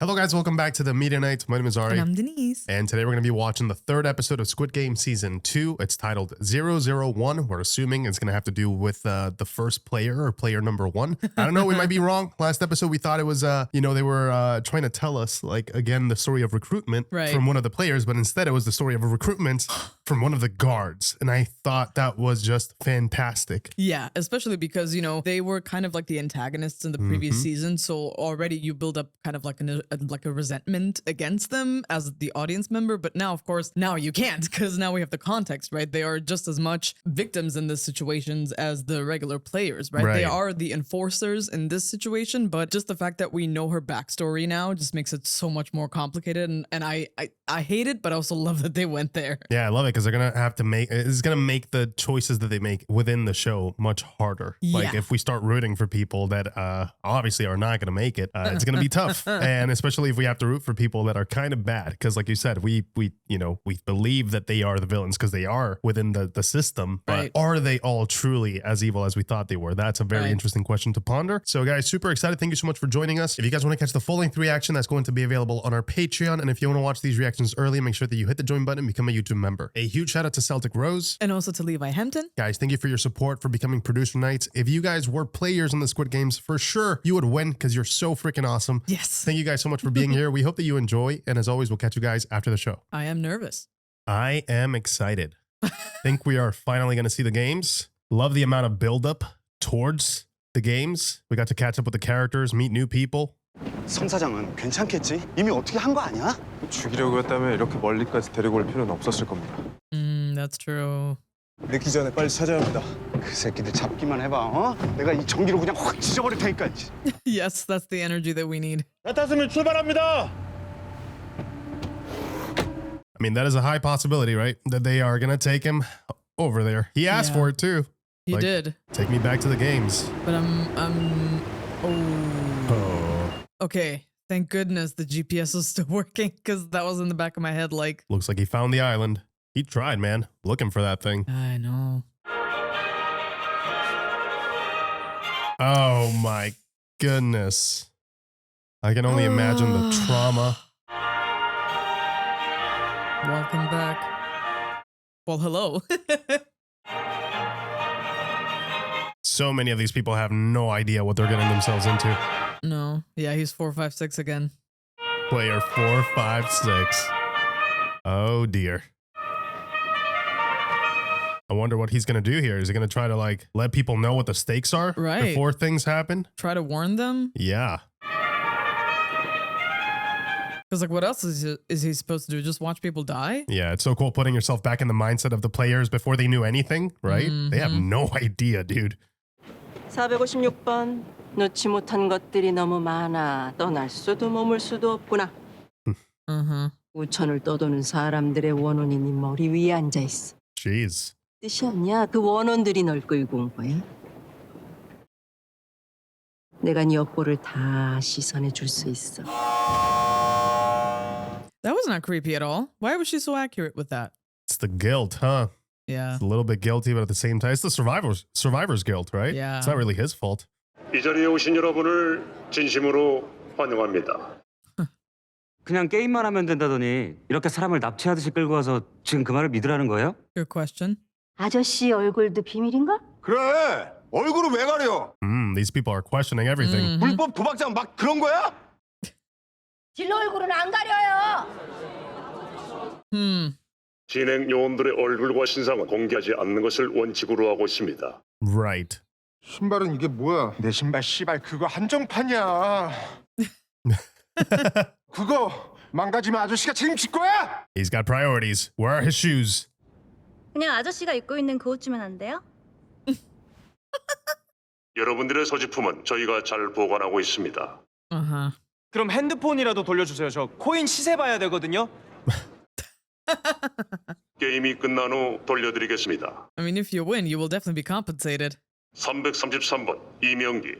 Hello guys, welcome back to the Media Night. My name is Ari. And I'm Denise. And today we're going to be watching the third episode of Squid Game Season 2. It's titled 001. We're assuming it's going to have to do with the first player or player number 1. I don't know, we might be wrong. Last episode we thought it was, they were trying to tell us, like, again, the story of recruitment from one of the players, but instead it was the story of a recruitment from one of the guards. And I thought that was just fantastic. Yeah, especially because, they were kind of like the antagonists in the previous season. So already you build up kind of like a resentment against them as the audience member. But now, of course, now you can't because now we have the context, right? They are just as much victims in this situations as the regular players, right? They are the enforcers in this situation, but just the fact that we know her backstory now just makes it so much more complicated. And I hate it, but I also love that they went there. Yeah, I love it because they're going to have to it's going to make the choices that they make within the show much harder. Like if we start rooting for people that obviously are not going to make it, it's going to be tough. And especially if we have to root for people that are kind of bad, because like you said, we believe that they are the villains because they are within the system, but are they all truly as evil as we thought they were? That's a very interesting question to ponder. So guys, super excited. Thank you so much for joining us. If you guys want to catch the full-length reaction, that's going to be available on our Patreon. And if you want to watch these reactions early, make sure that you hit the join button and become a YouTube member. A huge shout out to Celtic Rose. And also to Levi Hampton. Guys, thank you for your support for becoming producer knights. If you guys were players in the Squid Games, for sure you would win because you're so freaking awesome. Yes. Thank you guys so much for being here. We hope that you enjoy. And as always, we'll catch you guys after the show. I am nervous. I am excited. Think we are finally going to see the games. Love the amount of buildup towards the games. We got to catch up with the characters, meet new people. 성 사장은 괜찮겠지? 이미 어떻게 한 거 아니야? 죽이려고 했다면 이렇게 멀리까지 데리고 올 필요는 없었을 겁니다. That's true. 늦기 전에 빨리 찾아야 합니다. 그 새끼들 잡기만 해봐, 어? 내가 이 전기로 그냥 확 찢어버릴 테니까. Yes, that's the energy that we need. 나탔으면 출발합니다. I mean, that is a high possibility, right? That they are going to take him over there. He asked for it too. He did. Take me back to the games. But Okay, thank goodness the GPS is still working because that was in the back of my head like... Looks like he found the island. He tried, man. Looking for that thing. I know. Oh my goodness. I can only imagine the trauma. Welcome back. Well, hello. So many of these people have no idea what they're getting themselves into. No. Yeah, he's 456 again. Player 456. Oh dear. I wonder what he's going to do here. Is he going to try to like let people know what the stakes are before things happen? Try to warn them? Yeah. Because like what else is he supposed to do? Just watch people die? Yeah, it's so cool putting yourself back in the mindset of the players before they knew anything, right? They have no idea, dude. 456번 놓지 못한 것들이 너무 많아 떠날 수도 머물 수도 없구나. 우천을 떠도는 사람들의 원혼이 네 머리 위에 앉아 있어. Jeez. 뜻이 없냐? 그 원혼들이 널 끌고 온 거야. 내가 네 업보를 다 시선해 줄 수 있어. That was not creepy at all. Why was she so accurate with that? It's the guilt, huh? Yeah. It's a little bit guilty, but at the same time, it's the survivor's guilt, right? Yeah. It's not really his fault. 이 자리에 오신 여러분을 진심으로 환영합니다. 그냥 게임만 하면 된다더니 이렇게 사람을 납치하듯이 끌고 와서 지금 그 말을 믿으라는 거예요? Good question. 아저씨 얼굴도 비밀인가? 그래. 얼굴을 왜 가려? These people are questioning everything. 불법 도박장 막 그런 거야? 딜러 얼굴은 안 가려요. 진행 요원들의 얼굴과 신상은 공개하지 않는 것을 원칙으로 하고 있습니다. Right. 신발은 이게 뭐야? 내 신발 씨발 그거 한정판이야. 그거 망가지면 아저씨가 책임질 거야? He's got priorities. Where are his shoes? 그냥 아저씨가 입고 있는 그 옷 주면 안 돼요? 여러분들의 소지품은 저희가 잘 보관하고 있습니다. 그럼 핸드폰이라도 돌려주세요. 저 코인 시세 봐야 되거든요. 게임이 끝난 후 돌려드리겠습니다. I mean, if you win, you will definitely be compensated. 333번 이명기.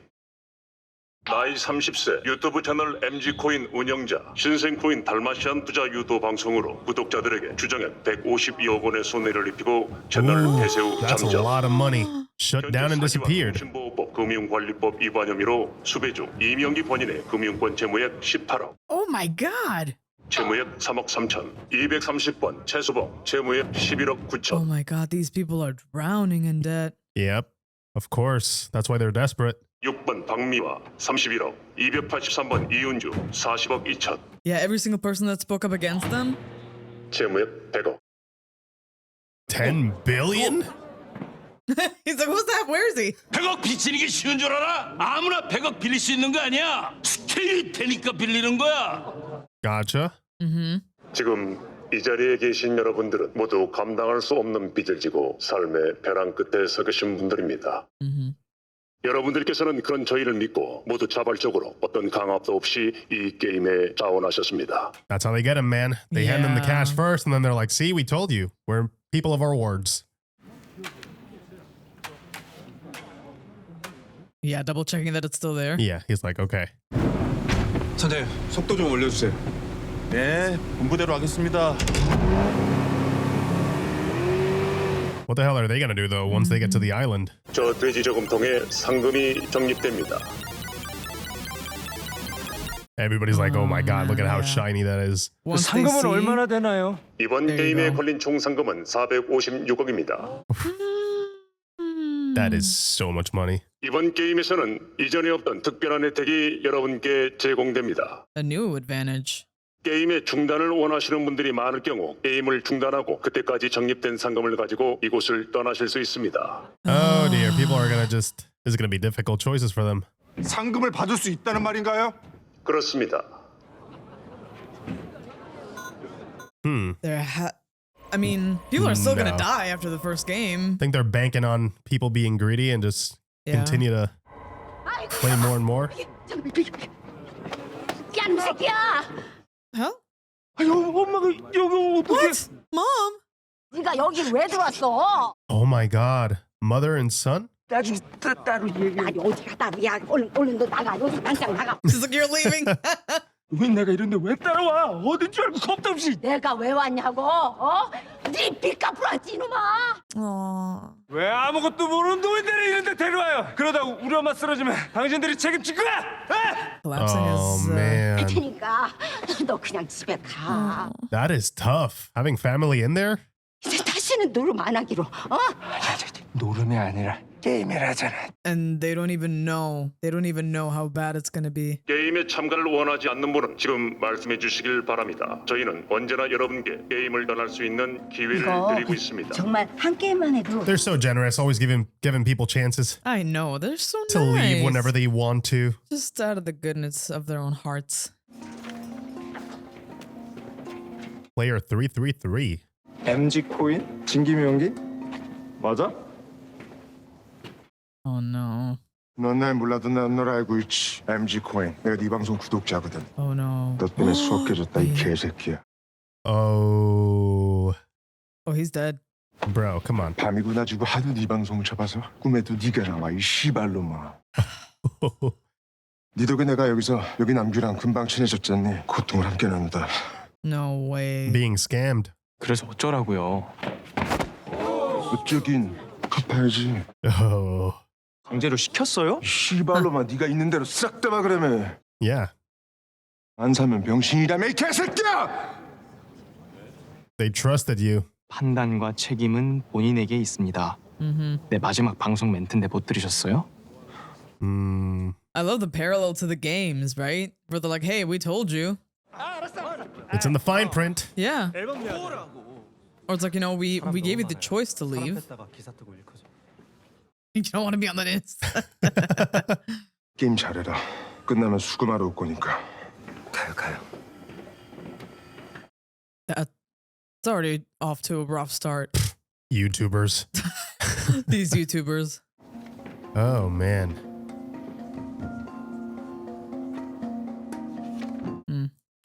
나이 30세 유튜브 채널 MG코인 운영자 신생코인 달마시안 투자 유도 방송으로 구독자들에게 주정액 152억 원의 손해를 입히고 채널 폐쇄 후 That's a 잠적. lot of money. Shut down and disappeared. 통신보호법 금융관리법 위반 혐의로 수배 중 이명기 본인의 금융권 채무액 18억, Oh my god. 채무액 3억 3천, 230번 최수봉 채무액 11억 Oh 9천. my god, these people are drowning in debt. Yep. Of course. That's why they're desperate. 6번 박미화 31억, 283번 이윤주 40억 2천, Yeah, every single person that spoke up against them. 채무액 100억. 10 billion? He's like, who's that? Where is he? 100억 빚지는 게 쉬운 줄 알아? 아무나 100억 빌릴 수 있는 거 아니야. 스케일이 되니까 빌리는 거야. Gotcha. 지금 이 자리에 계신 여러분들은 모두 감당할 수 없는 빚을 지고 삶의 벼랑 끝에 서 계신 분들입니다. 여러분들께서는 그런 저희를 믿고 모두 자발적으로 어떤 강압도 없이 이 게임에 자원하셨습니다. That's how they get him, man. They hand them the cash first, and then they're like, see, we told you. We're people of our words. Yeah, double checking that it's still there. Yeah, he's like, okay. 선생님, 속도 좀 올려주세요. 네, 본부대로 하겠습니다. What the hell are they gonna do though once they get to the island? 저 돼지 저금통에 상금이 적립됩니다. Everybody's like, oh my god, look at how shiny that is. Once they 상금은 see- 얼마나 되나요? 이번 There you 게임에 go. 걸린 총 상금은 456억입니다. That is so much money. 이번 게임에서는 이전에 없던 특별한 혜택이 여러분께 제공됩니다. A new advantage. 게임의 중단을 원하시는 분들이 많을 경우 게임을 중단하고 그때까지 적립된 상금을 가지고 이곳을 떠나실 수 있습니다. Oh dear, people are gonna just. This is gonna be difficult choices for them. 상금을 받을 수 있다는 말인가요? 그렇습니다. I mean, people are still gonna No. die after the first game. I think they're banking on people being greedy and just continue to play more and more. 야, 새끼야! Huh? 아유, 엄마가 여기 어떻게? What? Mom? 네가 여기 왜 들어왔어? Oh my god, mother and son. 나중에 따로 얘기. 나 어디 갔다 야 얼른 너 나가 여기 당장 나가. She's like, you're leaving. 왜 내가 이런데 왜 따라와? 어딘 줄 알고 겁도 없이. 내가 왜 왔냐고? 어? 네 빚 갚으러 왔지 이놈아. Aww. 왜 아무것도 모르는 노인들을 이런데 데려와요? 그러다 우리 엄마 쓰러지면 당신들이 책임질 거야. 에? Collapsing Oh his. man, 테니까 너 그냥 집에 가. that is tough. Having family in there. 이제 다시는 노름 안 하기로. 어? 노름이 아니라 게임이라잖아. And they don't even know. They don't even know how bad it's gonna be. 게임에 참가를 원하지 않는 분은 지금 말씀해 주시길 바랍니다. 저희는 언제나 여러분께 게임을 떠날 수 있는 기회를 이거 드리고 있습니다. 정말 한 게임만 해도 They're so generous, always giving people chances I know. They're so to nice. leave whenever they want to. Just out of the goodness of their own hearts. Player 333. MG 코인? 진기미 연기? 맞아? Oh no. 넌 날 몰라도 난 널 알고 있지. MG 코인. 내가 네 방송 구독자거든. Oh no. 너 때문에 수학해줬다 이 개새끼야. Oh, Oh, he's dead. bro, come on. 밤이고 낮이고 하도 네 방송을 쳐봐서 꿈에도 네가 나와 이 씨발놈아. 네 덕에 내가 여기 남규랑 금방 친해졌잖니. 고통을 함께 나눈다. No way. Being scammed. 그래서 어쩌라고요? 어쩌긴 갚아야지. Oh, 강제로 시켰어요? 이 씨발놈아 네가 있는 대로 싹 다 박으라며. yeah. 안 사면 병신이라며 이 개새끼야! They trusted you. 판단과 책임은 본인에게 있습니다. 내 마지막 방송 멘트인데 못 들으셨어요? I love the parallel to the games, right? Where they're like, hey, we told you. It's in the fine print. Yeah. Or it's like, you know, we gave you the choice to leave. You don't want to be on the news. 게임 잘해라. 끝나면 수금하러 올 거니까. 가요. It's already off to a rough start. YouTubers. These YouTubers. Oh man.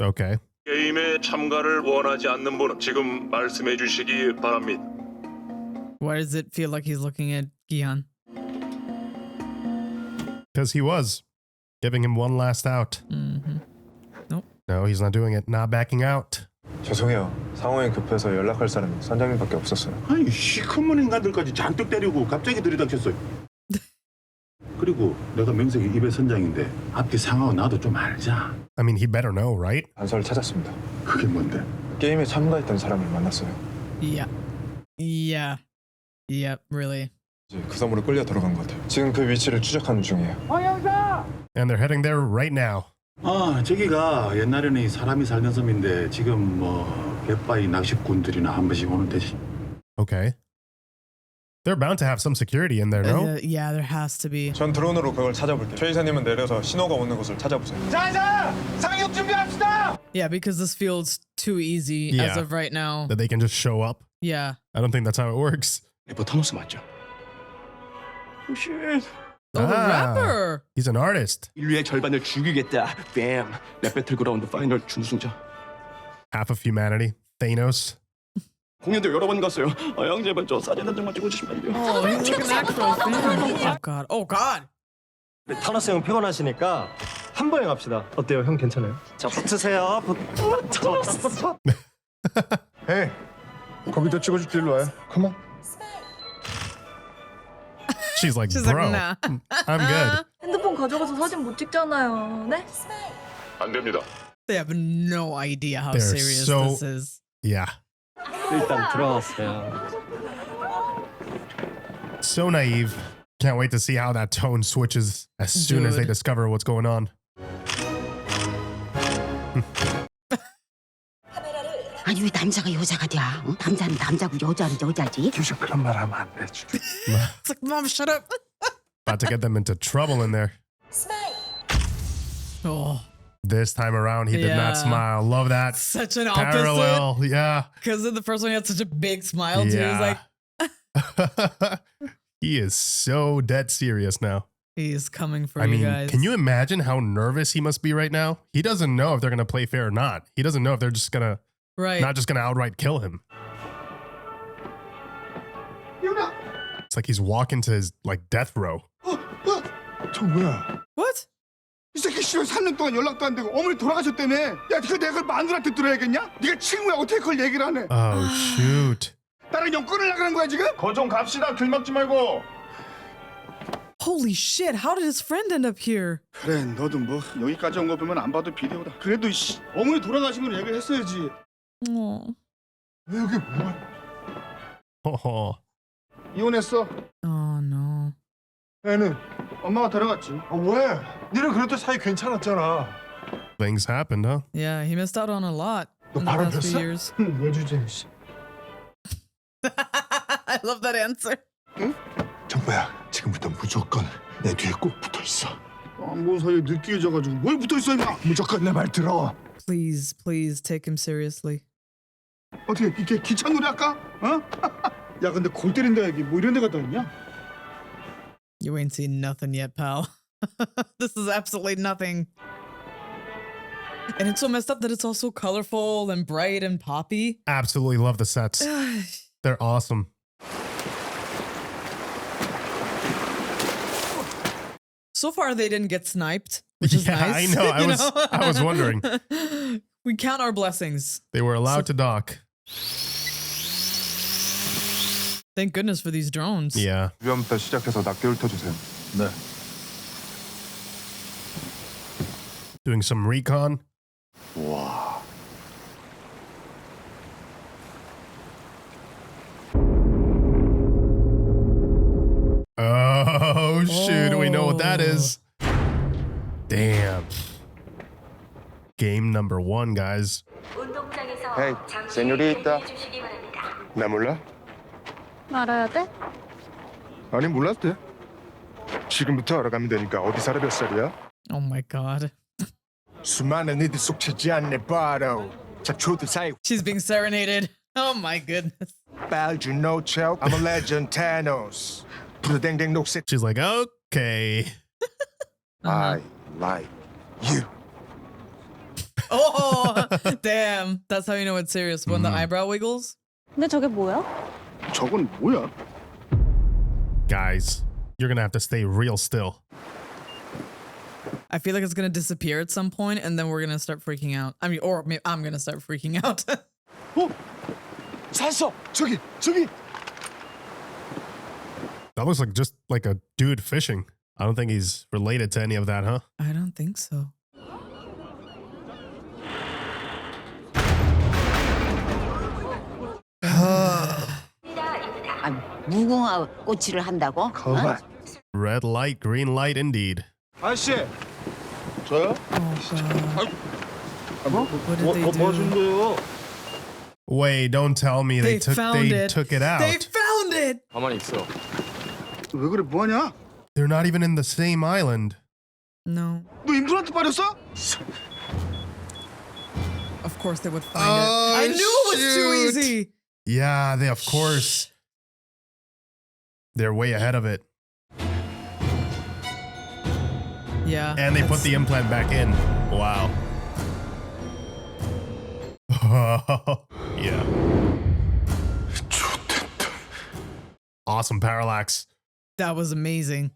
Okay. 게임에 참가를 원하지 않는 분은 지금 말씀해 주시기 바랍니다. Why does it feel like he's looking at Gi-hun? Because he was giving him one last out. Nope. No, he's not doing it. Not backing out. 죄송해요. 상황이 급해서 연락할 사람이 선장님밖에 없었어요. 아니 시커먼 인간들까지 잔뜩 때리고 갑자기 들이닥쳤어요. 그리고 내가 명색이 입의 선장인데 앞뒤 상하고 나도 좀 알자. I mean, he better know, right? 단서를 찾았습니다. 그게 뭔데? 게임에 참가했던 사람을 만났어요. Yeah. Yeah. Yeah, really. 이제 그 섬으로 끌려 들어간 것 같아요. 지금 그 위치를 추적하는 중이에요. And they're heading there right now. 저기가 옛날에는 이 사람이 살던 섬인데 지금 뭐 갯바위 낚시꾼들이나 한 번씩 오는 데지. Okay. They're bound to have some security in there, no? Yeah, there has to be. 전 드론으로 그걸 찾아볼게요. 최 이사님은 내려서 신호가 오는 곳을 찾아보세요. 자자 상륙 준비합시다. Yeah, because this feels too easy as Yeah. of right now. That they can just show up. Yeah. I don't think that's how it works. 리버 타노스 맞죠? Oh, the rapper. He's an artist. 인류의 절반을 죽이겠다. 뱀. 랩 배틀그라운드 파이널 준우승자. Half of humanity. Thanos. 공연도 여러 번 갔어요. 형 제발 저 사진 한 장만 찍어주시면 안 돼요? Oh, he's like an actual fan. Oh God. Oh God. 타노스 형 피곤하시니까 한 번에 갑시다. 어때요? 형 괜찮아요? 자 붙으세요. 헤이, 거기다 찍어줄게. 일로 와요. 컴온. She's like, She's bro, like, nah. I'm good. 핸드폰 가져가서 사진 못 찍잖아요. 네? 안 됩니다. They have no idea how They're serious so- this is. Yeah. 일단 들어왔어요. So naive. Can't wait to see how that tone switches as soon as they Dude. discover what's going on. 아니 왜 남자가 여자가 돼? 응? 남자는 남자고 여자는 여자지. 계속 그런 말 하면 안 되지. It's like, Mom, shut up. About to get them into trouble in there. Oh, This time around, he did not Yeah. smile. Love that. such an opposite. Parallel. Yeah. Because in the first one, he had such a big smile too. He was like, He is so dead serious now. he's coming for I you mean, guys. can you imagine how nervous he must be right now? He doesn't know if they're going to play fair or not. He doesn't know if they're just going to, Right. not just going to outright kill him. It's like he's walking to his like death row. 저 뭐야? What? 이 새끼 씨발 3년 동안 연락도 안 되고 어머니 돌아가셨다며. 야, 그 내가 그걸 마누라한테 들어야겠냐? 네가 친구야 어떻게 그걸 얘기를 안 해? Oh, shoot. 나랑 연 끊으려고 하는 거야 지금? 거 좀 갑시다. 길 막지 말고. Holy shit! How did his friend end up here? 그래, 너도 뭐 여기까지 온 거 보면 안 봐도 비디오다. 그래도 씨, 어머니 돌아가시면 얘기를 했어야지. Oh. 왜 여기 뭐야? Oh, 이혼했어. Oh no. 애는 엄마가 데려갔지. 왜? 니는 그래도 사이 괜찮았잖아. things happened, huh? Yeah, he missed out on a lot 너 in the 바람 past few 폈어? years. 왜 주제 씨. I love that answer. 정보야, 지금부터 무조건 내 뒤에 꼭 붙어 있어. 뭔 사이에 늦게 져가지고 뭘 붙어 있어 임마. 무조건 내 말 들어. Please, please take him seriously. 어떻게 이렇게 기차 놀이 할까? 어? 야, 근데 골 때린다 여기 뭐 이런 데 갔다 왔냐? You ain't seen nothing yet, pal. This is absolutely nothing. And it's so messed up that it's all so colorful and bright and poppy. Absolutely love the sets. They're awesome. So far, they didn't get sniped, which is Yeah, nice. I know. you I was wondering. We count our blessings. They were allowed to dock. Thank goodness for these drones. Yeah. 위험부터 시작해서 낱개 훑어주세요. 네. Doing some recon. 와. Oh, shoot. We know what that is. Damn. Game number 1, guys. 헤이, 세뇨리타. 나 몰라? 말아야 돼? 아니 몰라도 돼. 지금부터 알아가면 되니까 어디 살아 몇 살이야? Oh my god. 수많은 이들 속 차지한 내 바로 잡초들 사이 She's being serenaded. Oh my goodness. 빨주 no choke. I'm a legend Thanos. 부르댕댕 녹색. She's like, okay. I like you. Oh, damn. That's how you know it's serious. When the eyebrow wiggles. 근데 저게 뭐야? 저건 뭐야? Guys, you're going to have to stay real still. I feel like it's going to disappear at some point and then we're going to start freaking out. I mean, or maybe I'm going to start freaking out. 샀어. 저기. That looks like just like a dude fishing. I don't think he's related to any of that, huh? I don't think so. 무궁화 꼬치를 한다고? 거봐. Red light, green light, indeed. 아저씨. 저요? What did they do? 거예요? Wait, don't tell me they took it out. They found it. 가만히 있어. 왜 그래 뭐하냐? They're not even in the same island. No. 너 임플란트 빠졌어? Of course they would find it. I knew it was too easy. Yeah, they of course. They're way ahead of it. Yeah. And they put the implant back in. Wow. Yeah. Awesome parallax. That was amazing.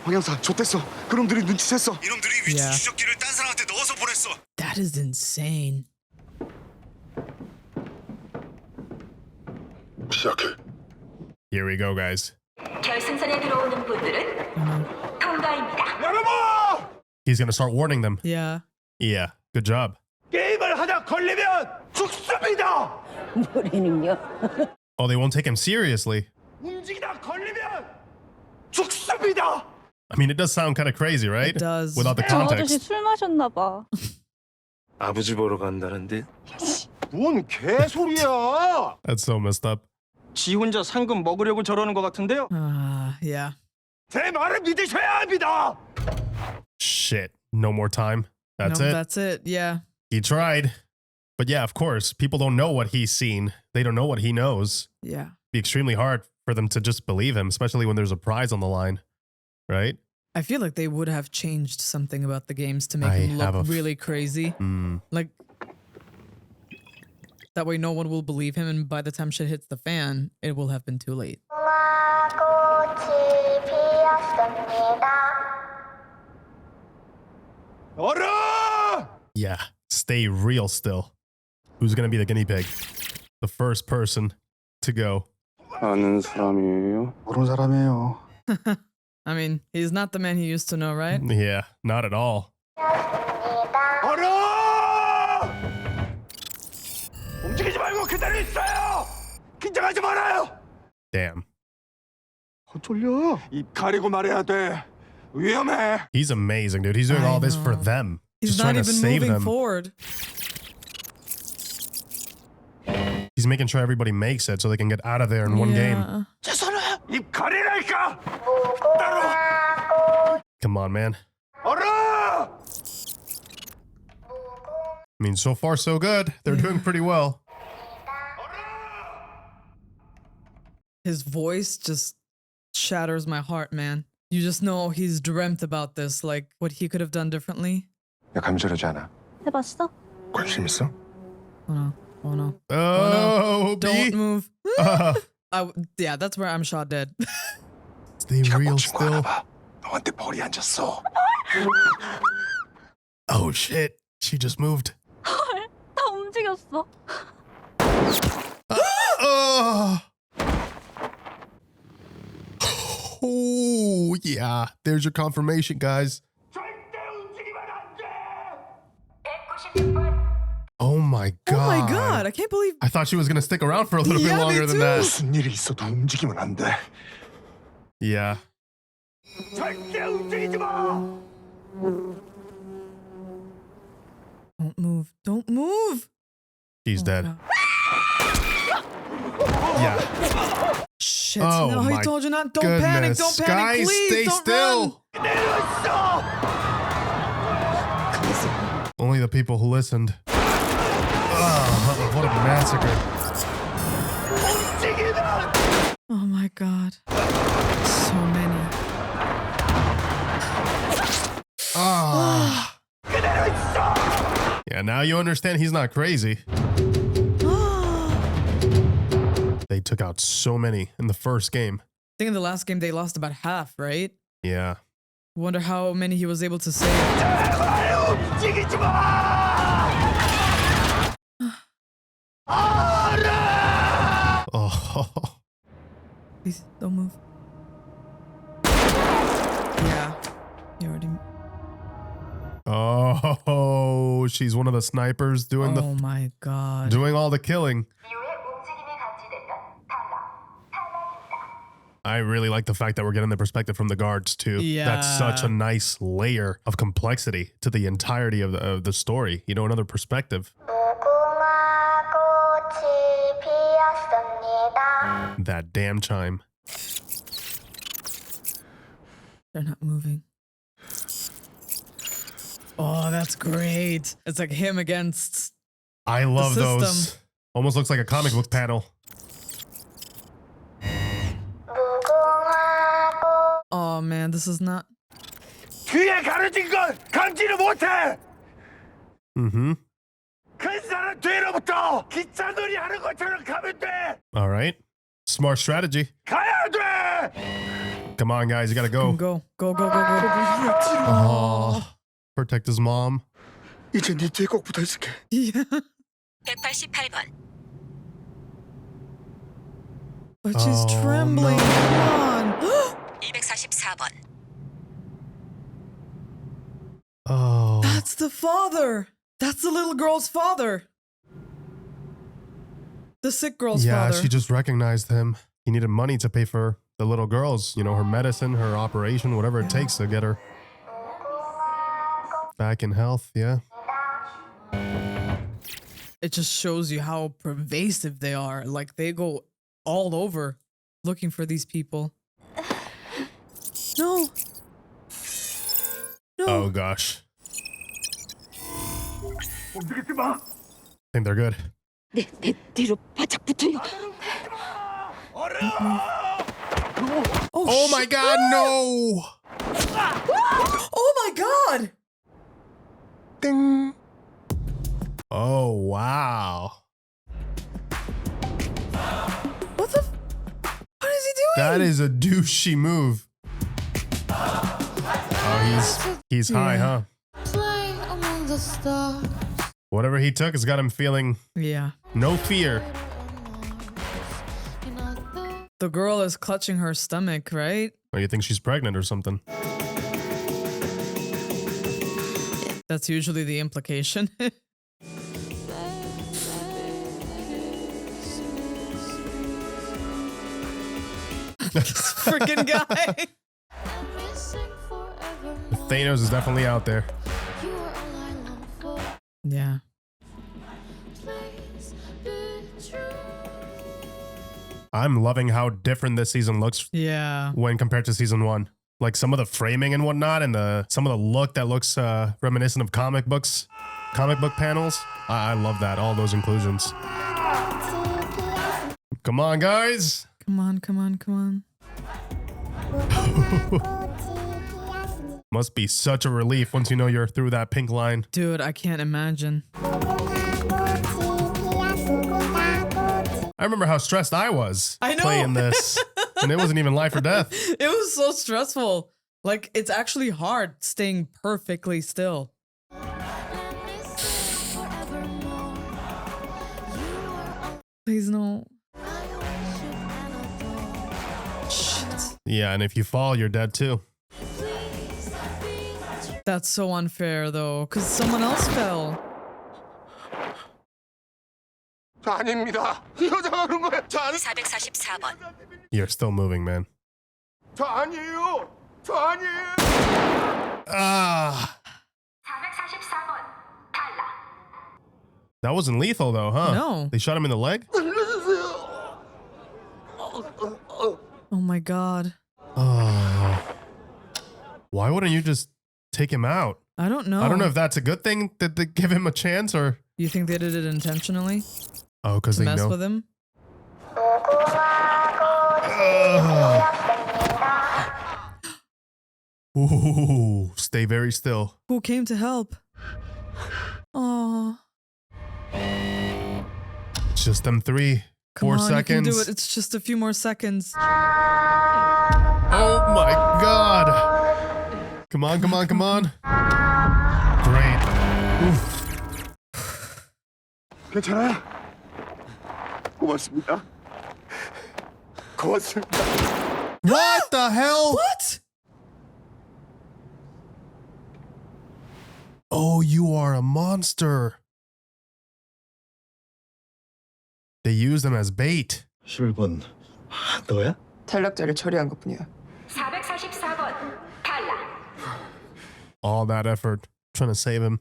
황영사 좋댔어. 그놈들이 눈치챘어. 이놈들이 Yeah. 추적기를 딴 사람한테 넣어서 보냈어. That is insane. 시작해. Here we go, guys. 결승선에 들어오는 분들은 통과입니다. 여러분! He's gonna start warning them. Yeah. Yeah, good job. 게임을 하다 걸리면 죽습니다. 뭐라는요? Oh, they won't take him seriously. 움직이다 걸리면 죽습니다. I mean, it does sound kind of crazy, right? It does. Without the 저 아저씨 context. 술 마셨나 봐. 아버지 보러 간다는데. 뭔 개소리야? That's so messed up. 지 혼자 상금 먹으려고 저러는 것 같은데요. Yeah. 제 말을 믿으셔야 합니다. Shit. No more time. That's No, it. That's it. Yeah. He tried. But yeah, of course, people don't know what he's seen. They don't know what he knows. Yeah. It'd be extremely hard for them to just believe him, especially when there's a prize on the line. Right? I feel like they would have changed something about the games to make him look really crazy. Like, that way no one will believe him, and by the time shit hits the fan, it will have been too late. 얼어! Yeah. Stay real still. Who's going to be the guinea pig? The first person to go. 아는 사람이에요? 모르는 사람이에요. I mean, he's not the man he used to know, right? Yeah, not at all. 얼어! 움직이지 말고 그대로 있어요. 긴장하지 말아요. Damn. 쫄려. 입 가리고 말해야 돼. 위험해. He's amazing, dude. He's doing all this for them. He's Just not trying to even save moving them. forward. He's making sure everybody makes it so they can get out of there in one game. 죄송해요. 입 가리라니까. Come on, man. 얼어! I mean, so far, so good. They're doing pretty well. His voice just shatters my heart, man. You just know he's dreamt about this, like what he could have done differently. 야 감절하지 않아. 해봤어? 관심 있어? Oh no. Oh no. Oh, Don't B. move. Yeah, that's where I'm shot dead. Stay real still. 너한테 벌이 앉았어. Oh, shit. She just moved. 헐, 다 움직였어. Oh, yeah. There's your confirmation, guys. Oh my god. Oh my god, I can't believe. I thought she was going to stick around for a little bit longer than that. 무슨 일이 있어도 움직이면 안 돼. Yeah. 절대 움직이지 마. Don't move. Don't move. She's dead. God. Yeah. Shit. Oh No, my I told you not. Don't goodness. panic. Don't panic. Guys, Please. stay Don't still. Only the people who listened. Oh, what a massacre. Run. Oh my god. So many. Ah. Yeah, now you understand he's not crazy. They took out so many in the first game. I think in the last game they lost about half, right? Yeah. Wonder how many he was able to save. Oh. Please don't move. Yeah. Oh, she's one of the snipers doing Oh my god. doing all the killing. I really like the fact that we're getting the perspective from the guards too. Yeah. That's such a nice layer of complexity to the entirety of the story. You know, another perspective. That damn chime. They're not moving. Oh, that's great. It's like him against. I love system. those. Almost looks like a comic book panel. Oh man, this is not. 뒤에 가려진 걸 감지를 못해. Mm-hmm. 큰 사람 뒤로부터 기차놀이 하는 것처럼 가면 돼. All right. Smart strategy. 가야 돼. Come on, guys. You gotta go. Go. Oh, protect his mom. 이제 네 뒤에 꼭 붙어 있을게. Yeah. 188번. But she's trembling. no. Come on. 244번. Oh. That's the father. That's the little girl's father. The sick girl's Yeah, father. she just recognized him. He needed money to pay for the little girl's, you know, her medicine, her operation, whatever it takes to get her back in health. Yeah. It just shows you how pervasive they are. Like they go all over looking for these people. No. No. Oh gosh. 움직이지 마. I think they're good. 내 뒤로 바짝 붙어요. Oh my god, no! Oh my god! Ding! Oh wow. What the? What is he doing? That is a douchey move. Oh, he's high, huh? Whatever he took has got him feeling no fear. The girl is clutching her stomach, right? Or you think she's pregnant or something? That's usually the implication. This freaking guy. Thanos is definitely out there. Yeah. I'm loving how different this season looks. Yeah. When compared to season 1. Like some of the framing and whatnot, and some of the look that looks reminiscent of comic book panels. I love that. All those inclusions. Come on, guys. Come on. Must be such a relief once you know you're through that pink line. Dude, I can't imagine. I remember how stressed I was I know. playing this. And it wasn't even life or death. It was so stressful. Like, it's actually hard staying perfectly still. Please no. Shit. Yeah, and if you fall, you're dead too. That's so unfair though, because someone else fell. 저 아닙니다. 이 여자가 그런 거예요. 저 아니. 444번. You're still moving, man. 저 아니에요. 저 아니에요. Ah. 444번 탈락. That wasn't lethal though, huh? No. They shot him in the leg? Oh my god. Oh. Why wouldn't you just take him out? I don't know. I don't know if that's a good thing that they give him a chance or... You think they did it intentionally? Oh, because To they mess know. with him? Ooh, stay very still. Who came to help? Oh. Just them 3, Come 4 on, seconds. you can do it. It's just a few more seconds. Oh my god. Come on. Great. Oof. 괜찮아요? 고맙습니다. What the hell? What? Oh, you are a monster. They use them as bait. 11번 너야? 탈락자를 처리한 것뿐이야. 444번 탈락. All that effort trying to save him.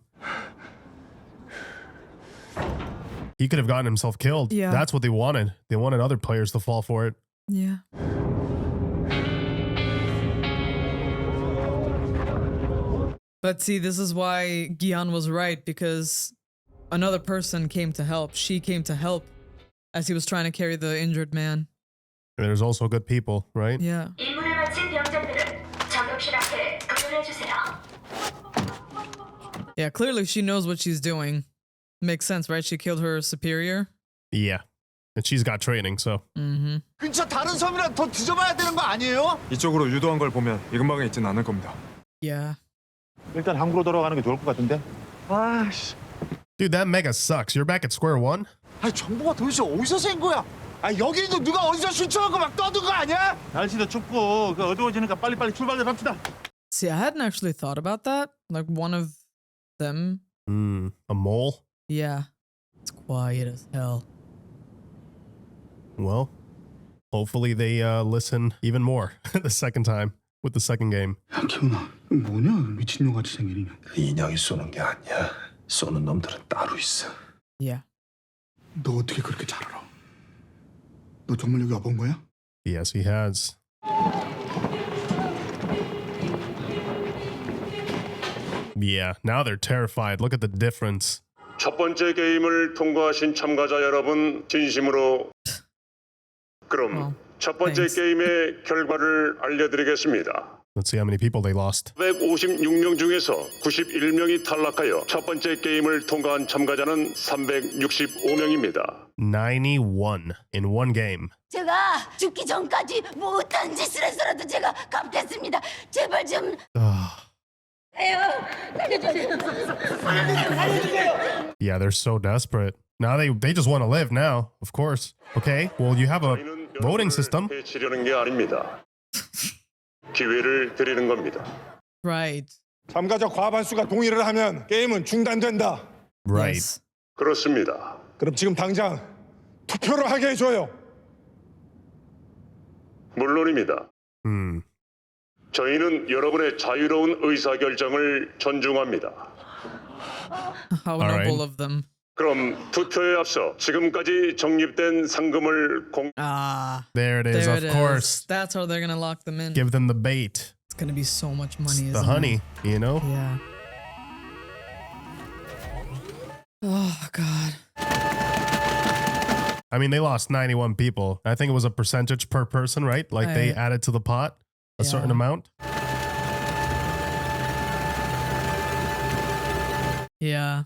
He could have gotten himself killed. Yeah. That's what they wanted. They wanted other players to fall for it. Yeah. But see, this is why Gi-hun was right, because another person came to help. She came to help as he was trying to carry the injured man. There's also good people, right? Yeah. 임무를 마친 병장들은 정급실 앞에 급료해 주세요. Yeah, clearly she knows what she's doing. Makes sense, right? She killed her superior. Yeah. And she's got training, so. Mm-hmm. 근처 다른 섬이라 더 뒤져봐야 되는 거 아니에요? 이쪽으로 유도한 걸 보면 이 근방에 있진 않을 겁니다. Yeah. 일단 항구로 돌아가는 게 좋을 것 같은데. 아씨. Dude, that mega sucks. You're back at square one? 아니 정보가 도대체 어디서 센 거야? 아 여기도 누가 어디서 신청한 거 막 떠든 거 아니야? 날씨도 춥고 어두워지니까 빨리빨리 출발을 합시다. See, I hadn't actually thought about that. Like one of them. A mole? Yeah. It's quiet as hell. Well, hopefully they listen even more the second time with the second game. 야 기훈아, 뭐냐 미친놈같이 생긴 인형. 인형이 쏘는 게 아니야. 쏘는 놈들은 따로 있어. Yeah. 너 어떻게 그렇게 잘 알아? 너 정말 여기 와본 거야? Yes, he has. Yeah, now they're terrified. Look at the difference. 첫 번째 게임을 통과하신 참가자 여러분 진심으로 그럼 첫 번째 thanks. 게임의 결과를 알려드리겠습니다. Let's see how many people they lost. 156명 중에서 91명이 탈락하여 첫 번째 게임을 통과한 참가자는 365명입니다. 91 in one game. 제가 죽기 전까지 못한 짓을 해서라도 제가 갚겠습니다. 제발 좀 살려주세요. Yeah, they're so desperate. Now they just want to live now, of course. Okay, well you have a voting system. 해치려는 게 아닙니다. 기회를 드리는 겁니다. Right. 참가자 과반수가 동의를 하면 게임은 중단된다. Right. Yes. 그렇습니다. 그럼 지금 당장 투표를 하게 해줘요. 물론입니다. 저희는 여러분의 자유로운 의사결정을 존중합니다. How Alright. noble of them. 그럼 투표에 앞서 지금까지 적립된 상금을 There it is, There of it course. is. That's how they're gonna lock them in. Give them the bait. It's gonna be so much money. The isn't honey, it? you know? Yeah. Oh God. I mean, they lost 91 people. I think it was a percentage per person, right? Like they Right. added to the pot a certain Yeah. amount. Yeah.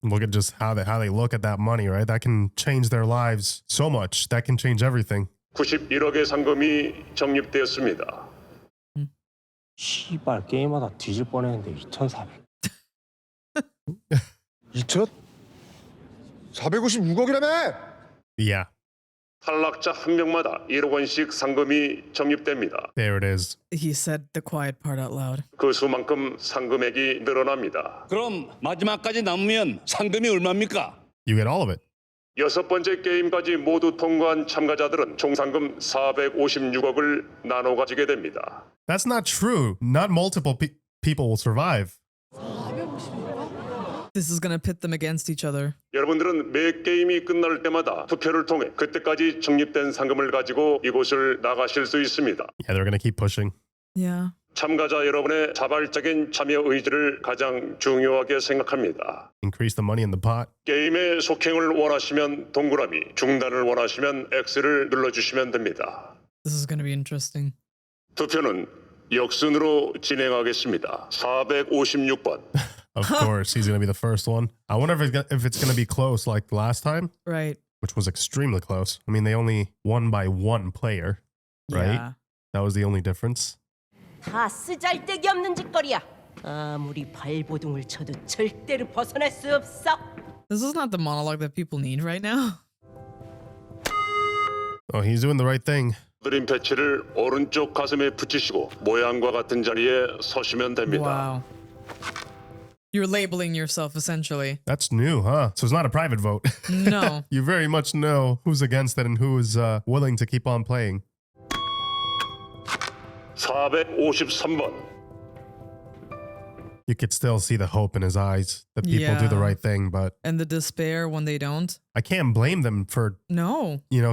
Look at just how they look at that money, right? That can change their lives so much. That can change everything. 91억의 상금이 적립되었습니다. 씨발 게임하다 뒤질 뻔했는데 2,400. 2천? 456억이라며? Yeah, 탈락자 한 명마다 1억 원씩 상금이 적립됩니다. there it is. He said the quiet part out loud. 그 수만큼 상금액이 늘어납니다. 그럼 마지막까지 남으면 상금이 얼마입니까? You get all of it. 여섯 번째 게임까지 모두 통과한 참가자들은 총 상금 456억을 나눠 가지게 됩니다. That's not true. Not multiple people will survive. This is gonna pit them against each other. 여러분들은 매 게임이 끝날 때마다 투표를 통해 그때까지 적립된 상금을 가지고 이곳을 나가실 수 있습니다. Yeah, they're gonna keep pushing. Yeah. 참가자 여러분의 자발적인 참여 의지를 가장 중요하게 생각합니다. Increase the money in the pot. 게임의 속행을 원하시면 동그라미, 중단을 원하시면 X를 눌러주시면 됩니다. This is gonna be interesting. 투표는 역순으로 진행하겠습니다. 456번. Of course, he's gonna be the first one. I wonder if it's gonna be close like last time, Right. which was extremely close. I mean, they only won by one player, right? Yeah. That was the only difference. 다 쓰잘데기 없는 짓거리야. 아무리 발버둥을 쳐도 절대로 벗어날 수 없어. This is not the monologue that people need right now. Oh, he's doing the right thing. 그림 패치를 오른쪽 가슴에 붙이시고 모양과 같은 자리에 서시면 됩니다. Wow. You're labeling yourself essentially. That's new, huh? So it's not a private vote. No. You very much know who's against it and who is willing to keep on playing. 453번. You could still see the hope in his eyes that people do the right thing, but... And the despair when they don't. I can't blame them for,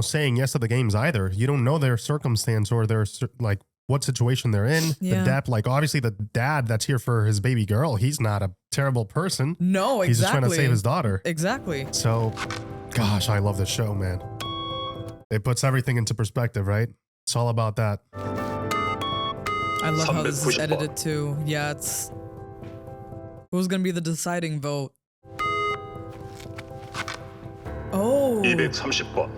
saying yes to the games either. You don't know their circumstance or their, like, what situation they're in. Yeah. The depth, like, obviously the dad that's here for his baby girl, he's not a terrible person. No, exactly. He's just trying to save his daughter. Exactly. So, gosh, I love this show, man. It puts everything into perspective, right? It's all about that. I love how this is edited too. Yeah, it's... Who's gonna be the deciding vote? Oh. 230번.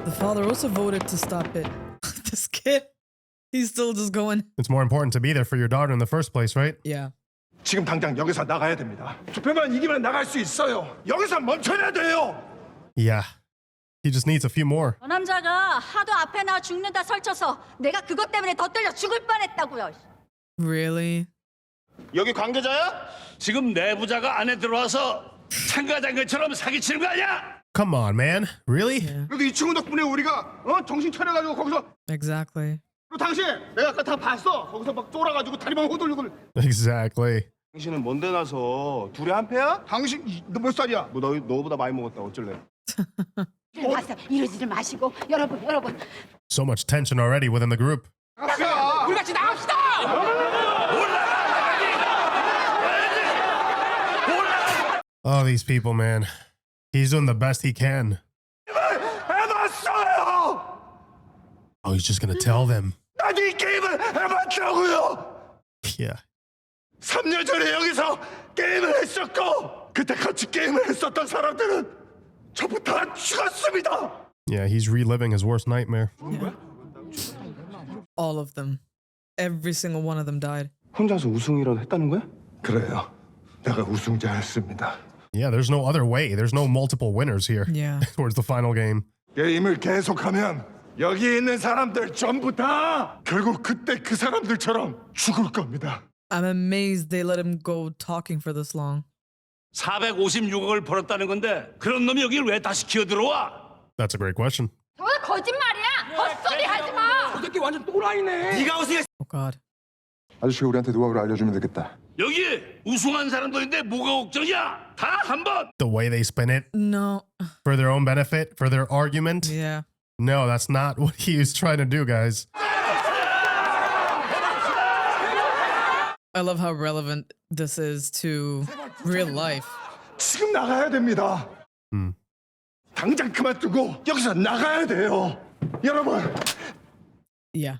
The father also voted to stop it. This kid, he's still just going. It's more important to be there for your daughter in the first place, right? Yeah. 지금 당장 여기서 나가야 됩니다. 투표만 이기면 나갈 수 있어요. 여기서 멈춰야 돼요. Yeah. He just needs a few more. 저 남자가 하도 앞에 나와 죽는다 설쳐서 내가 그것 때문에 더 떨려 죽을 뻔했다고요. Really? 여기 관계자야? 지금 내부자가 안에 들어와서 참가장들처럼 사기치는 거 아니야? Come on, man. Really? 그래도 이 친구 덕분에 우리가 정신 차려가지고 거기서. Exactly. 그리고 당신 내가 아까 다 봤어. 거기서 막 쫄아가지고 다리만 호들고. Exactly. 당신은 뭔데 나서 둘이 한 패야? 당신 너 몇 살이야? 뭐 너보다 많이 먹었다 어쩔래? 와서 이러지를 마시고 여러분. So much tension already within the group. 우리 같이 나갑시다. Oh, these people, man. He's doing the best he can. 해봤어요. Oh, he's just gonna tell them. 나도 이 게임을 해봤다고요. Yeah. 3년 전에 여기서 게임을 했었고 그때 같이 게임을 했었던 사람들은 전부 다 죽었습니다. Yeah, he's reliving his worst nightmare. Yeah. All of them. Every single one of them died. 혼자서 우승이라도 했다는 거야? 그래요. 내가 우승자였습니다. Yeah, there's no other way. There's no multiple winners here. Yeah. Towards the final game. 게임을 계속하면 여기 있는 사람들 전부 다 결국 그때 그 사람들처럼 죽을 겁니다. I'm amazed they let him go talking for this long. 456억을 벌었다는 건데 그런 놈이 여기 왜 다시 기어들어와? That's a great question. 그건 거짓말이야. 헛소리 하지 마. 저 새끼 완전 또라이네. 네가 우승했어. Oh God. 아저씨가 우리한테 노하우를 알려주면 되겠다. 여기 우승한 사람들인데 뭐가 걱정이야? 다 한 번. The way they spin it. No. For their own benefit, for their argument. Yeah. No, that's not what he was trying to do, guys. I love how relevant this is to real life. 지금 나가야 됩니다. 당장 그만두고 여기서 나가야 돼요. 여러분. Yeah.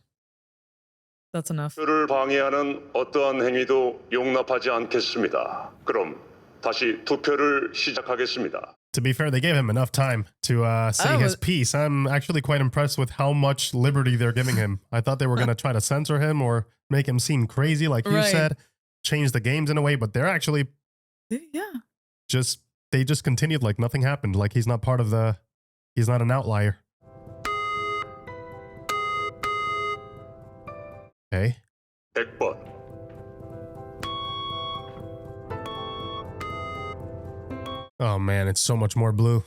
That's enough. 투표를 방해하는 어떠한 행위도 용납하지 않겠습니다. 그럼 다시 투표를 시작하겠습니다. To be fair, they gave him enough time to say his piece. I'm actually quite impressed with how much liberty they're giving him. I thought they were going to try to censor him or make him seem crazy, like you said, change the games in a way, but they're actually they just continued like nothing happened, like he's not part of he's not an outlier. Okay. 100번. Oh man, it's so much more blue.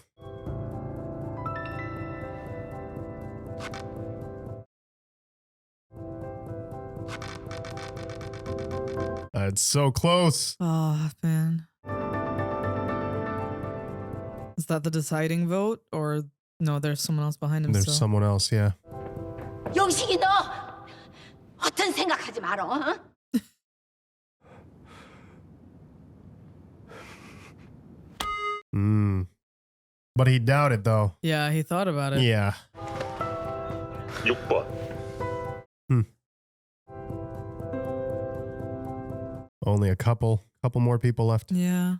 It's so close. Oh man. Is that the deciding vote? Or no, there's someone else behind him. There's someone else, yeah. 영식이 너 어떤 생각하지 말어. 어? But he doubted though. Yeah, he thought about it. Yeah. 6번. Only a couple more people left. Yeah.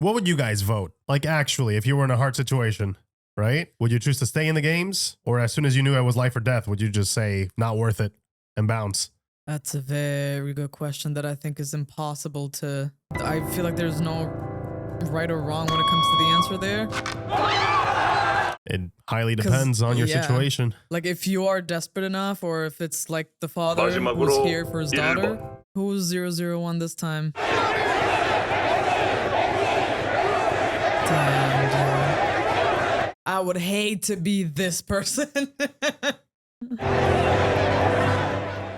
What would you guys vote? Like actually, if you were in a hard situation, right? Would you choose to stay in the games? Or as soon as you knew it was life or death, would you just say, not worth it and bounce? That's a very good question that I think is impossible to... I feel like there's no right or wrong when it comes to the answer there. It highly depends on your situation. Like if you are desperate enough, or if it's like the father who's 마지막으로 here for his daughter. Who's 001 this time? Damn, dude. I would hate to be this person.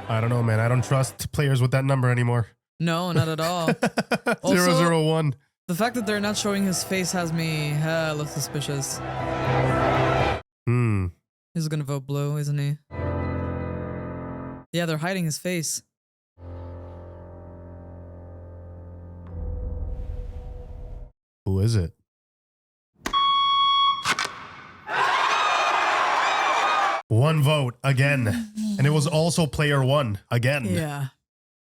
I don't know, man. I don't trust players with that number anymore. No, not at all. 001. The fact that they're not showing his face has me hella suspicious. He's gonna vote blue, isn't he? Yeah, they're hiding his face. Who is it? One vote again. And it was also player one again. Yeah.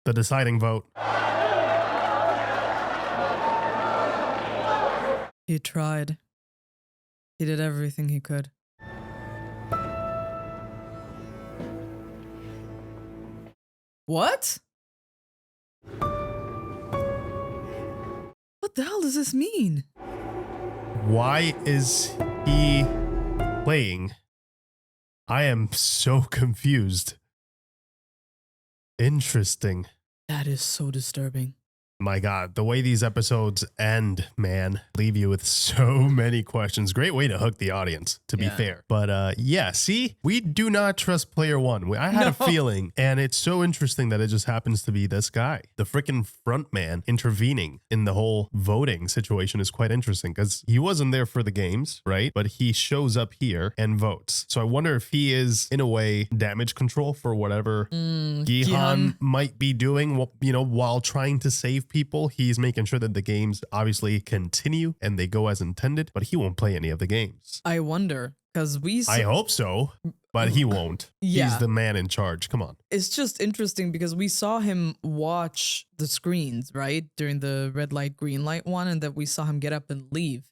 The deciding vote. He tried. He did everything he could. What? What the hell does this mean? Why is he playing? I am so confused. Interesting. That is so disturbing. My God, the way these episodes end, man, leave you with so many questions. Great way to hook the audience, to be fair. But yeah, see, we do not trust player one. I had a feeling, and it's so interesting that it just happens to be this guy. The freaking front man intervening in the whole voting situation is quite interesting because he wasn't there for the games, right? But he shows up here and votes. So I wonder if he is, in a way, damage control for whatever Gi-hun might be doing, you know, while trying to save people. He's making sure that the games obviously continue and they go as intended, but he won't play any of the games. I wonder, because I hope so, but he won't. Yeah. He's the man in charge. Come on. It's just interesting because we saw him watch the screens, right? During the red light, green light one, and that we saw him get up and leave.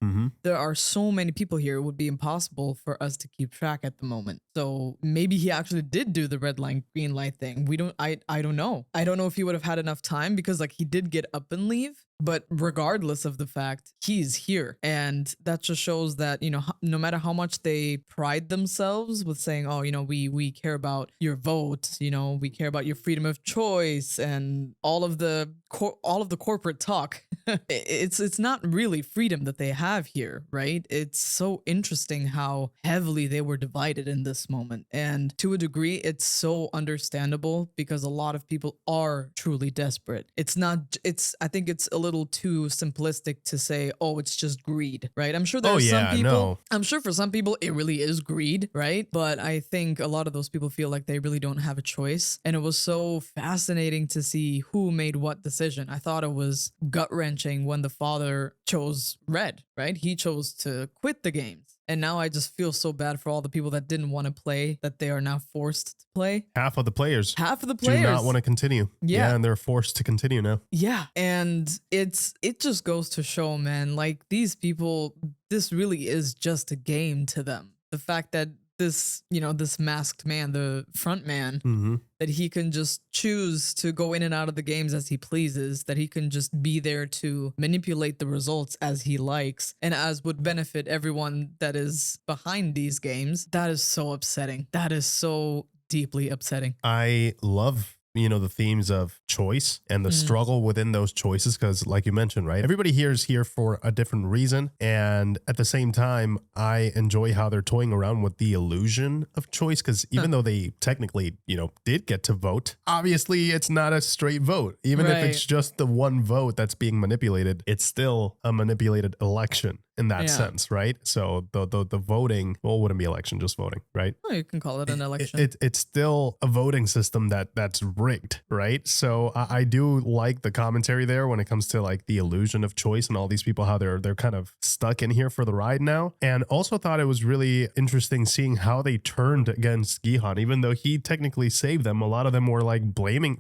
There are so many people here, it would be impossible for us to keep track at the moment. So maybe he actually did do the red light, green light thing. I don't know. I don't know if he would have had enough time because like he did get up and leave. But regardless of the fact, he's here. And that just shows that, you know, no matter how much they pride themselves with saying, oh, you know, we care about your vote, you know, we care about your freedom of choice and all of the corporate talk. It's not really freedom that they have here, right? It's so interesting how heavily they were divided in this moment. And to a degree, it's so understandable because a lot of people are truly desperate. I think it's a little too simplistic to say, oh, it's just greed, right? I'm sure there are some people, I'm sure for some people it really is greed, right? But I think a lot of those people feel like they really don't have a choice. And it was so fascinating to see who made what decision. I thought it was gut-wrenching when the father chose red, right? He chose to quit the games. And now I just feel so bad for all the people that didn't want to play, that they are now forced to play. Half of the players do not want to continue. Yeah, and they're forced to continue now. Yeah, and it just goes to show, man, like these people, this really is just a game to them. The fact that this, you know, this masked man, the front man, that he can just choose to go in and out of the games as he pleases, that he can just be there to manipulate the results as he likes and as would benefit everyone that is behind these games. That is so upsetting. That is so deeply upsetting. I love, you know, the themes of choice and the struggle within those choices. Because like you mentioned, right, everybody here is here for a different reason. And at the same time, I enjoy how they're toying around with the illusion of choice. Because even though they technically, you know, did get to vote, obviously it's not a straight vote. Even if it's just the one vote that's being manipulated, it's still a manipulated election in that sense, right? So the voting, well, it wouldn't be election, just voting, right? Well, you can call it an election. It's still a voting system that's rigged, right? So I do like the commentary there when it comes to like the illusion of choice and all these people, how they're kind of stuck in here for the ride now. And also thought it was really interesting seeing how they turned against Gi-hun, even though he technically saved them. A lot of them were like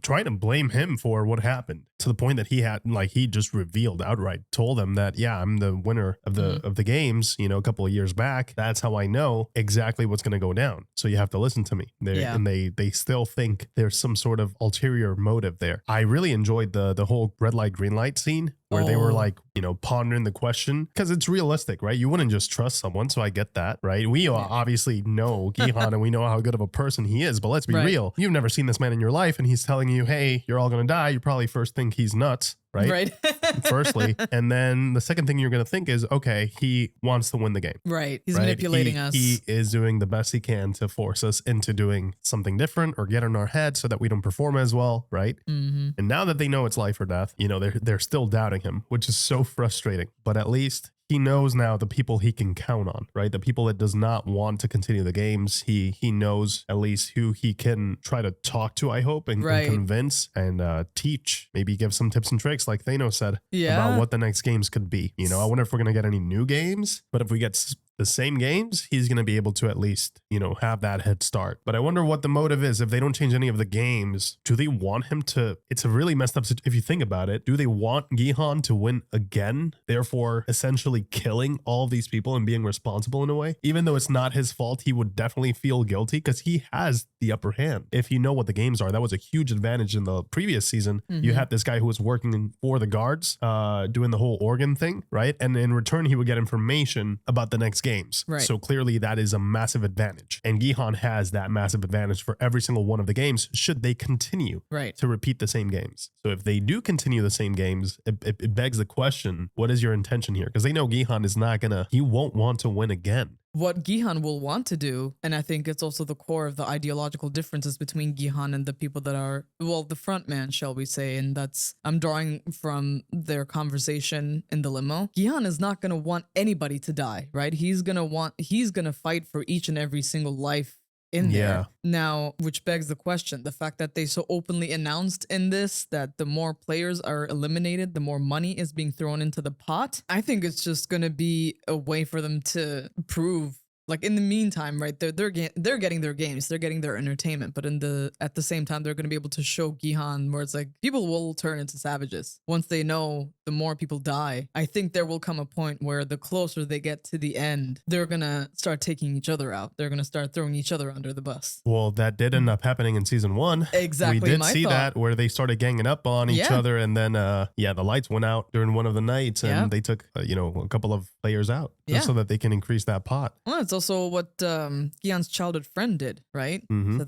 trying to blame him for what happened, to the point that he just revealed outright, told them that, yeah, I'm the winner of the games, you know, a couple of years back. That's how I know exactly what's going to go down. So you have to listen to me. And they still think there's some sort of ulterior motive there. I really enjoyed the whole red light, green light scene where they were like, you know, pondering the question, because it's realistic, right? You wouldn't just trust someone. So I get that, right? We obviously know Gi-hun and we know how good of a person he is, but let's be real. You've never seen this man in your life and he's telling you, hey, you're all going to die. You probably first think he's nuts. Right. Firstly. And then the second thing you're going to think is, okay, he wants to win the game. Right. He's manipulating us. He is doing the best he can to force us into doing something different or get in our head so that we don't perform as well. Right. And now that they know it's life or death, you know, they're still doubting him, which is so frustrating. But at least he knows now the people he can count on, right? The people that does not want to continue the games. He knows at least who he can try to talk to, I hope, and convince and teach, maybe give some tips and tricks like Thanos said about what the next games could be. You know, I wonder if we're going to get any new games, but if we get the same games, he's going to be able to at least, you know, have that head start. But I wonder what the motive is. If they don't change any of the games, do they want him to? It's a really messed up situation if you think about it. Do they want Gi-hun to win again, therefore essentially killing all of these people and being responsible in a way? Even though it's not his fault, he would definitely feel guilty because he has the upper hand. If you know what the games are, that was a huge advantage in the previous season. You had this guy who was working for the guards, doing the whole organ thing, right? And in return, he would get information about the next games. Right. So clearly that is a massive advantage. And Gi-hun has that massive advantage for every single one of the games should they continue to repeat the same games. So if they do continue the same games, it begs the question, what is your intention here? Because they know Gi-hun is not gonna, he won't want to win again. What Gi-hun will want to do, and I think it's also the core of the ideological differences between Gi-hun and the people that are, well, the front man, shall we say, and that's, I'm drawing from their conversation in the limo. Gi-hun is not going to want anybody to die, right? He's going to fight for each and every single life in there. Now, which begs the question, the fact that they so openly announced in this that the more players are eliminated, the more money is being thrown into the pot. I think it's just going to be a way for them to prove, like, in the meantime, right, they're getting their games, they're getting their entertainment, but at the same time, they're going to be able to show Gi-hun where it's like people will turn into savages once they know the more people die. I think there will come a point where the closer they get to the end, they're going to start taking each other out. They're going to start throwing each other under the bus. Well, that did end up happening in season 1. Exactly. We did see that where they started ganging up on each other, and then the lights went out during one of the nights, and they took a couple of players out just so that they can increase that pot. Well, it's also what Gi-hun's childhood friend did, right? To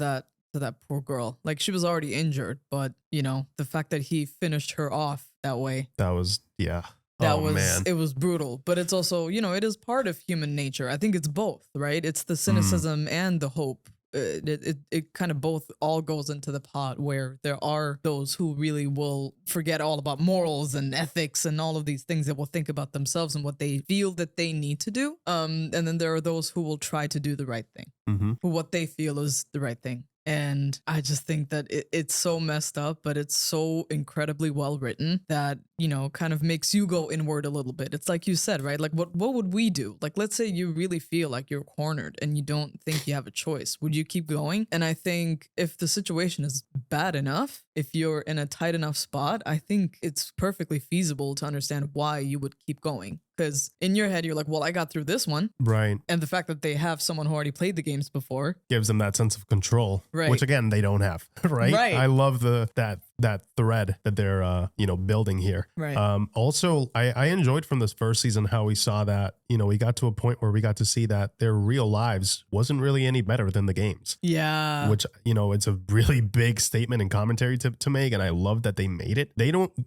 that poor girl. Like, she was already injured, but you know, the fact that he finished her off that way. That was It was brutal, but it's also, you know, it is part of human nature. I think it's both, right? It's the cynicism and the hope. It kind of both all goes into the pot where there are those who really will forget all about morals and ethics and all of these things that will think about themselves and what they feel that they need to do. And then there are those who will try to do the right thing, who what they feel is the right thing. And I just think that it's so messed up, but it's so incredibly well written that, you know, kind of makes you go inward a little bit. It's like you said, right? Like, what would we do? Like, let's say you really feel like you're cornered and you don't think you have a choice. Would you keep going? And I think if the situation is bad enough, if you're in a tight enough spot, I think it's perfectly feasible to understand why you would keep going. Because in your head, you're like, well, I got through this one. Right. And the fact that they have someone who already played the games before gives them that sense of control, right, which again, they don't have. Right. I love that thread that they're, building here. Right. Also, I enjoyed from this first season how we saw that, we got to a point where we got to see that their real lives wasn't really any better than the games. Yeah. Which, it's a really big statement and commentary to make. And I love that they made it.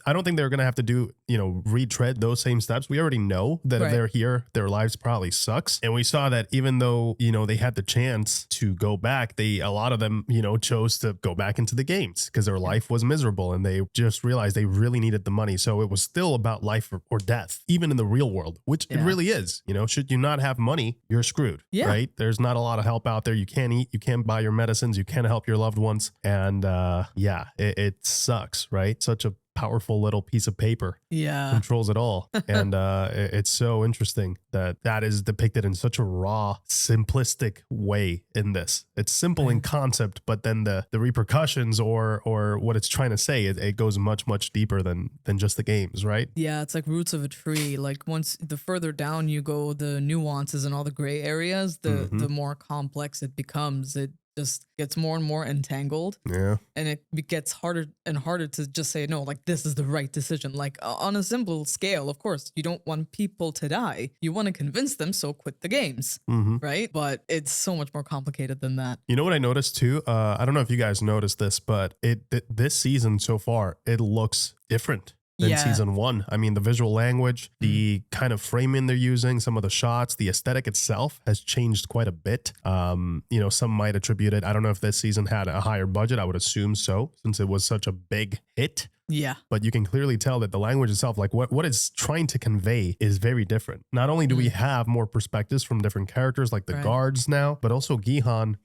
I don't think they're going to have to do, retread those same steps. We already know that if they're here, their lives probably sucks. And we saw that even though, they had the chance to go back, a lot of them, chose to go back into the games because their life was miserable and they just realized they really needed the money. So it was still about life or death, even in the real world, which it really is. Should you not have money, you're screwed, right? There's not a lot of help out there. You can't eat, you can't buy your medicines, you can't help your loved ones. And it sucks, right? Such a powerful little piece of paper controls it all. And it's so interesting that is depicted in such a raw, simplistic way in this. It's simple in concept, but then the repercussions or what it's trying to say, it goes much, much deeper than just the games, right? Yeah, it's like roots of a tree. Like once the further down you go, the nuances and all the gray areas, the more complex it becomes. just gets more and more entangled. Yeah. And it gets harder and harder to just say, no, like this is the right decision. Like on a simple scale, of course, you don't want people to die. You want to convince them, so quit the games, right? But it's so much more complicated than that. You know what I noticed too? I don't know if you guys noticed this, but this season so far, it looks different than season 1. I mean, the visual language, the kind of framing they're using, some of the shots, the aesthetic itself has changed quite a bit. You know, some might attribute it. I don't know if this season had a higher budget. I would assume so, since it was such a big hit. Yeah. But you can clearly tell that the language itself, like what it's trying to convey is very different. Not only do we have more perspectives from different characters like the guards now, but also Gi-hun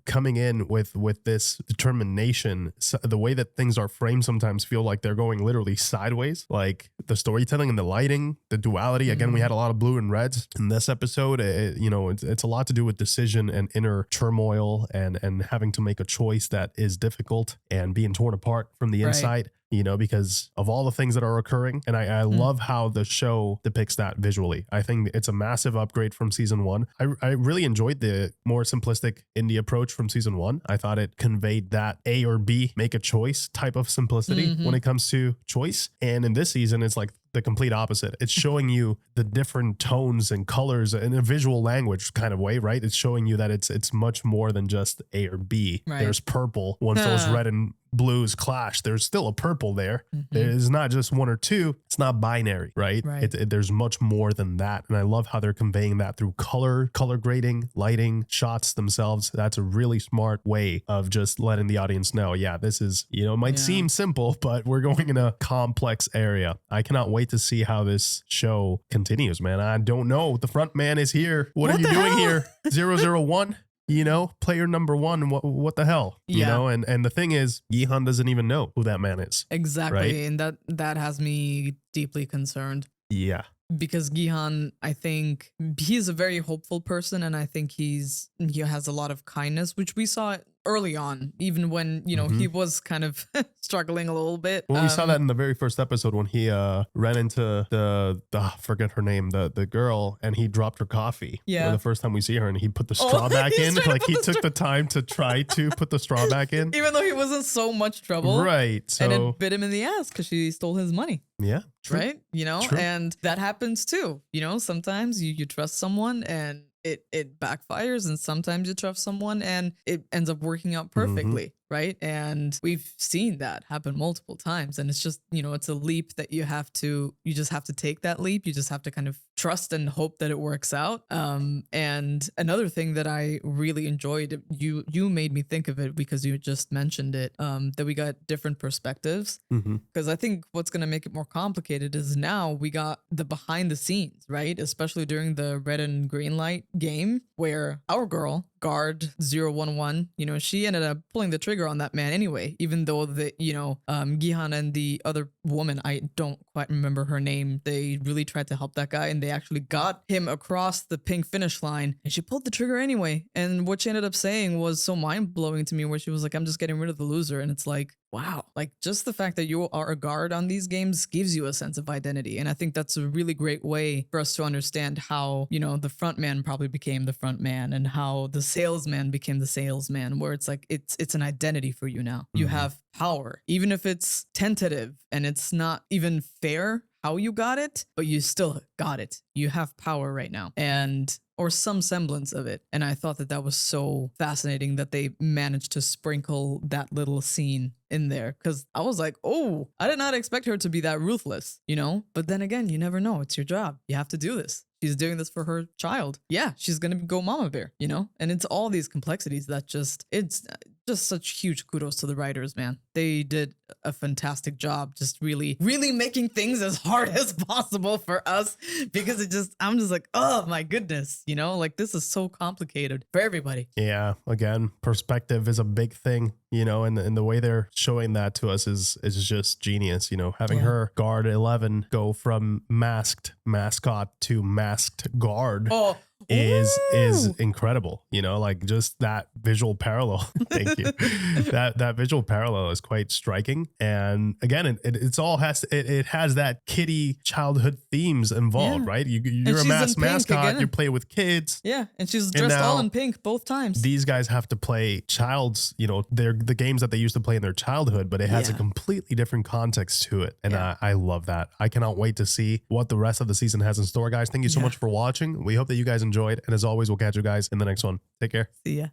coming in with this determination. So the way that things are framed sometimes feel like they're going literally sideways, like the storytelling and the lighting, the duality. Again, we had a lot of blue and reds in this episode. You know, it's a lot to do with decision and inner turmoil and having to make a choice that is difficult and being torn apart from the inside. You know, because of all the things that are occurring. And I love how the show depicts that visually. I think it's a massive upgrade from season 1. I really enjoyed the more simplistic indie approach from season 1. I thought it conveyed that A or B, make a choice type of simplicity when it comes to choice. And in this season, it's like the complete opposite. It's showing you the different tones and colors in a visual language kind of way, right? It's showing you that it's much more than just A or B. Right. There's purple. Once those red and blues clash, there's still a purple there. There's not just one or two. It's not binary, right? There's much more than that. And I love how they're conveying that through color grading, lighting, shots themselves. That's a really smart way of just letting the audience know, yeah, this is, you know, it might seem simple, but we're going in a complex area. I cannot wait to see how this show continues, man. I don't know. The front man is here. What are you doing here? 001? You know, player number 1, what the hell? You know, and the thing is, Gi-hun doesn't even know who that man is. Exactly. Right? And that has me deeply concerned. Yeah. Because Gi-hun, I think he's a very hopeful person, and I think he has a lot of kindness, which we saw early on, even when, you know, he was kind of struggling a little bit. Well, we saw that in the very first episode when he ran into the forget her name, the girl, and he dropped her coffee. Yeah. The first time we see her, and he put the straw back in. Like he took the time to try to put the straw back in. Even though he was in so much trouble. Right. So, and it bit him in the ass because she stole his money. Yeah. True. Right. You know, True. and that happens too. You know, sometimes you trust someone and it backfires, and sometimes you trust someone and it ends up working out perfectly. Right. And we've seen that happen multiple times. And it's just, you know, it's a leap that you just have to take that leap. You just have to kind of trust and hope that it works out. And another thing that I really enjoyed, you made me think of it because you just mentioned it, that we got different perspectives. Because I think what's going to make it more complicated is now we got the behind the scenes, right? Especially during the red and green light game where our girl, guard 011, you know, she ended up pulling the trigger on that man anyway, even though Gi-hun and the other woman, I don't quite remember her name, they really tried to help that guy and they actually got him across the pink finish line, and she pulled the trigger anyway. And what she ended up saying was so mind-blowing to me, where she was like, I'm just getting rid of the loser. And it's like, wow, like just the fact that you are a guard on these games gives you a sense of identity. And I think that's a really great way for us to understand how, you know, the front man probably became the front man and how the salesman became the salesman, where it's like, it's an identity for you now. You have power, even if it's tentative and it's not even fair how you got it, but you still got it. You have power right now, or some semblance of it. And I thought that was so fascinating that they managed to sprinkle that little scene in there, because I was like, oh, I did not expect her to be that ruthless, you know? But then again, you never know. It's your job. You have to do this. She's doing this for her child. Yeah, she's going to go mama bear, you know? And it's all these complexities that it's just such huge kudos to the writers, man. They did a fantastic job just really, really making things as hard as possible for us, because I'm just like, oh my goodness, you know, like this is so complicated for everybody. Yeah. Again, perspective is a big thing, you know, and the way they're showing that to us is just genius, you know, having her guard 11 go from masked mascot to masked guard. Is incredible, you know, like just that visual parallel. Thank you. That visual parallel is quite striking. And again, it has that kiddie childhood themes involved, right? You're a mass mascot. Again. You play with kids. Yeah, and she's dressed all in pink both times. These guys have to play they're the games that they used to play in their childhood, but it has a completely different context to it. And I love that. I cannot wait to see what the rest of the season has in store, guys. Thank you so much for watching. We hope that you guys enjoyed. And as always, we'll catch you guys in the next one. Take care. See ya.